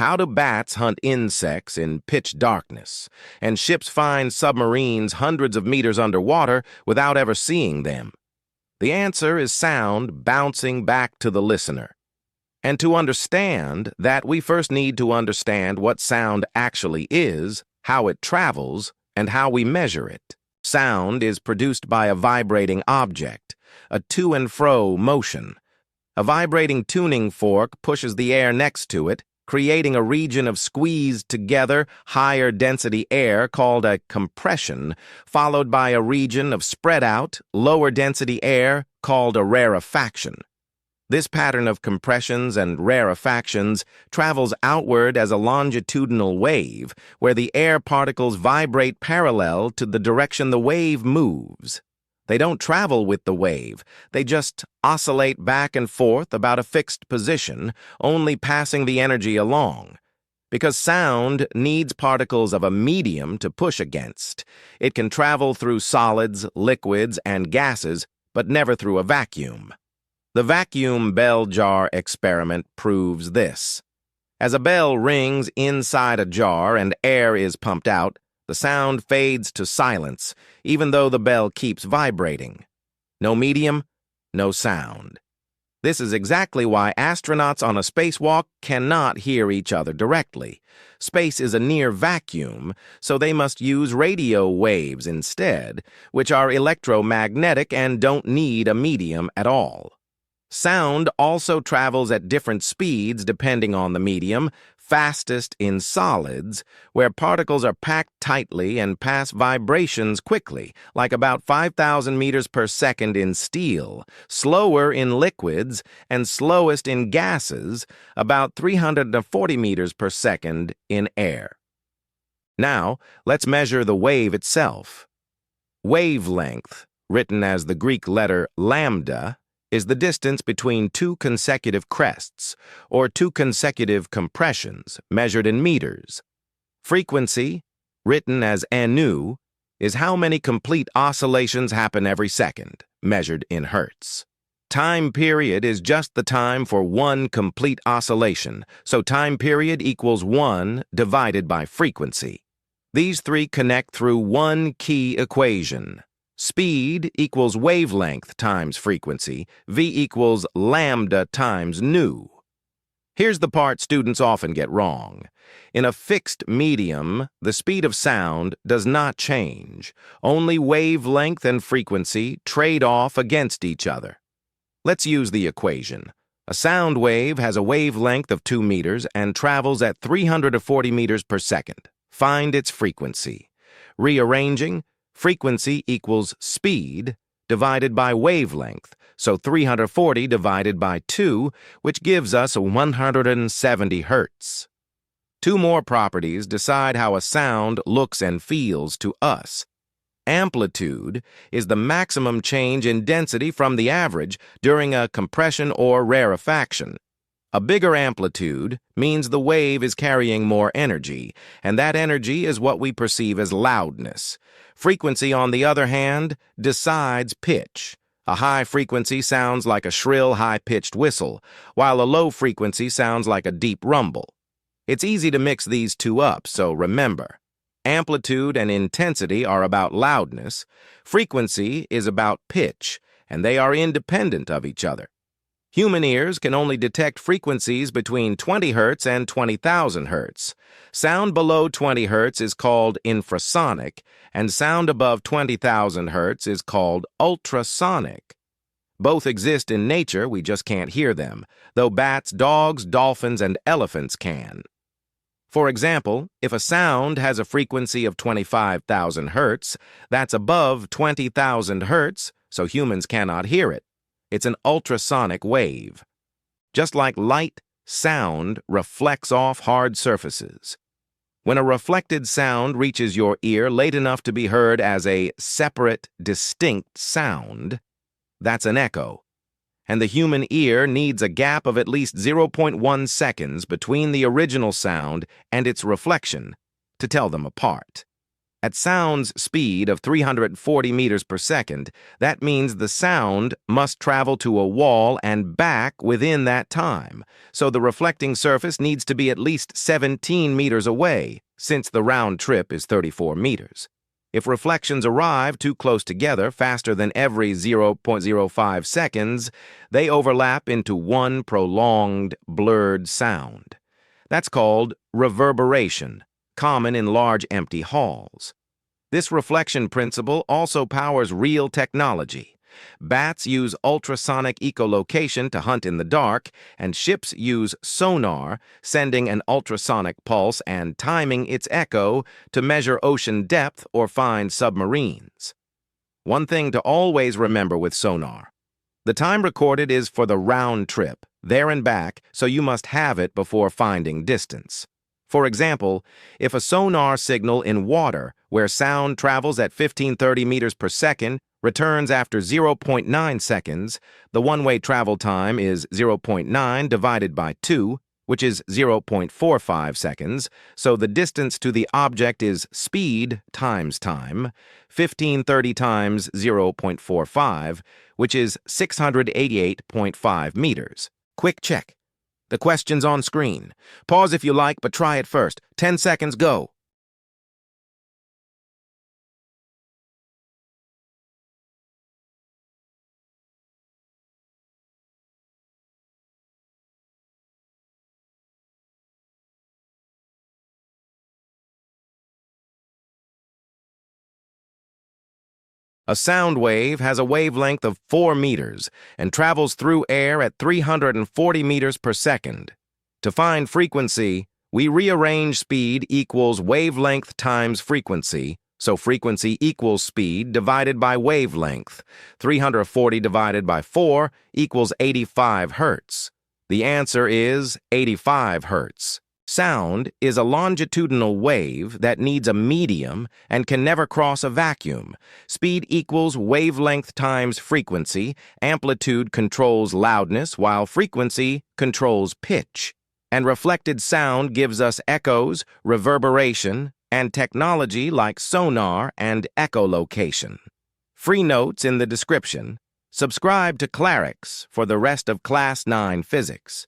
How do bats hunt insects in pitch darkness, and ships find submarines hundreds of meters underwater without ever seeing them? The answer is sound bouncing back to the listener. And to understand that, we first need to understand what sound actually is, how it travels, and how we measure it. Sound is produced by a vibrating object, a to and fro motion. A vibrating tuning fork pushes the air next to it, creating a region of squeezed together, higher density air called a compression, followed by a region of spread out, lower density air called a rarefaction. This pattern of compressions and rarefactions travels outward as a longitudinal wave, where the air particles vibrate parallel to the direction the wave moves. They don't travel with the wave, they just oscillate back and forth about a fixed position, only passing the energy along. Because sound needs particles of a medium to push against, it can travel through solids, liquids, and gases, but never through a vacuum. The vacuum bell jar experiment proves this. As a bell rings inside a jar and air is pumped out, the sound fades to silence, even though the bell keeps vibrating. No medium, no sound. This is exactly why astronauts on a spacewalk cannot hear each other directly. Space is a near vacuum, so they must use radio waves instead, which are electromagnetic and don't need a medium at all. Sound also travels at different speeds depending on the medium, fastest in solids, where particles are packed tightly and pass vibrations quickly, like about 5,000 meters per second in steel, slower in liquids, and slowest in gases, about 340 meters per second in air. Now, let's measure the wave itself. Wavelength, written as the Greek letter lambda, is the distance between two consecutive crests, or two consecutive compressions, measured in meters. Frequency, written as nu, is how many complete oscillations happen every second, measured in hertz. Time period is just the time for one complete oscillation, so time period equals 1 divided by frequency. These three connect through one key equation. Speed equals wavelength times frequency, v equals lambda times nu. Here's the part students often get wrong. In a fixed medium, the speed of sound does not change. Only wavelength and frequency trade off against each other. Let's use the equation. A sound wave has a wavelength of 2 meters and travels at 340 meters per second. Find its frequency. Rearranging, frequency equals speed divided by wavelength, so 340 divided by 2, which gives us 170 hertz. Two more properties decide how a sound looks and feels to us. Amplitude is the maximum change in density from the average during a compression or rarefaction. A bigger amplitude means the wave is carrying more energy, and that energy is what we perceive as loudness. Frequency, on the other hand, decides pitch. A high frequency sounds like a shrill, high-pitched whistle, while a low frequency sounds like a deep rumble. It's easy to mix these two up, so remember. Amplitude and intensity are about loudness. Frequency is about pitch, and they are independent of each other. Human ears can only detect frequencies between 20 Hz and 20,000 Hz. Sound below 20 Hz is called infrasonic, and sound above 20,000 Hz is called ultrasonic. Both exist in nature, we just can't hear them, though bats, dogs, dolphins, and elephants can. For example, if a sound has a frequency of 25,000 Hz, that's above 20,000 Hz, so humans cannot hear it. It's an ultrasonic wave. Just like light, sound reflects off hard surfaces. When a reflected sound reaches your ear late enough to be heard as a separate, distinct sound, that's an echo. And the human ear needs a gap of at least 0.1 seconds between the original sound and its reflection to tell them apart. At sound's speed of 340 meters per second, that means the sound must travel to a wall and back within that time, so the reflecting surface needs to be at least 17 meters away, since the round trip is 34 meters. If reflections arrive too close together, faster than every 0.05 seconds, they overlap into one prolonged, blurred sound. That's called reverberation, common in large empty halls. This reflection principle also powers real technology. Bats use ultrasonic echolocation to hunt in the dark, and ships use sonar, sending an ultrasonic pulse and timing its echo to measure ocean depth or find submarines. One thing to always remember with sonar: the time recorded is for the round trip, there and back, so you must have it before finding distance. For example, if a sonar signal in water, where sound travels at 1530 meters per second, returns after 0.9 seconds, the one-way travel time is 0.9 divided by 2, which is 0.45 seconds, so the distance to the object is speed times time, 1530 times 0.45, which is 688.5 meters. Quick check. The question's on screen. Pause if you like, but try it first. 10 seconds, go. A sound wave has a wavelength of 4 meters and travels through air at 340 meters per second. To find frequency, we rearrange speed equals wavelength times frequency, so frequency equals speed divided by wavelength. 340 divided by 4 equals 85 hertz. The answer is 85 hertz. Sound is a longitudinal wave that needs a medium and can never cross a vacuum. Speed equals wavelength times frequency. Amplitude controls loudness, while frequency controls pitch. And reflected sound gives us echoes, reverberation, and technology like sonar and echolocation. Free notes in the description. Subscribe to Clarix for the rest of Class 9 Physics.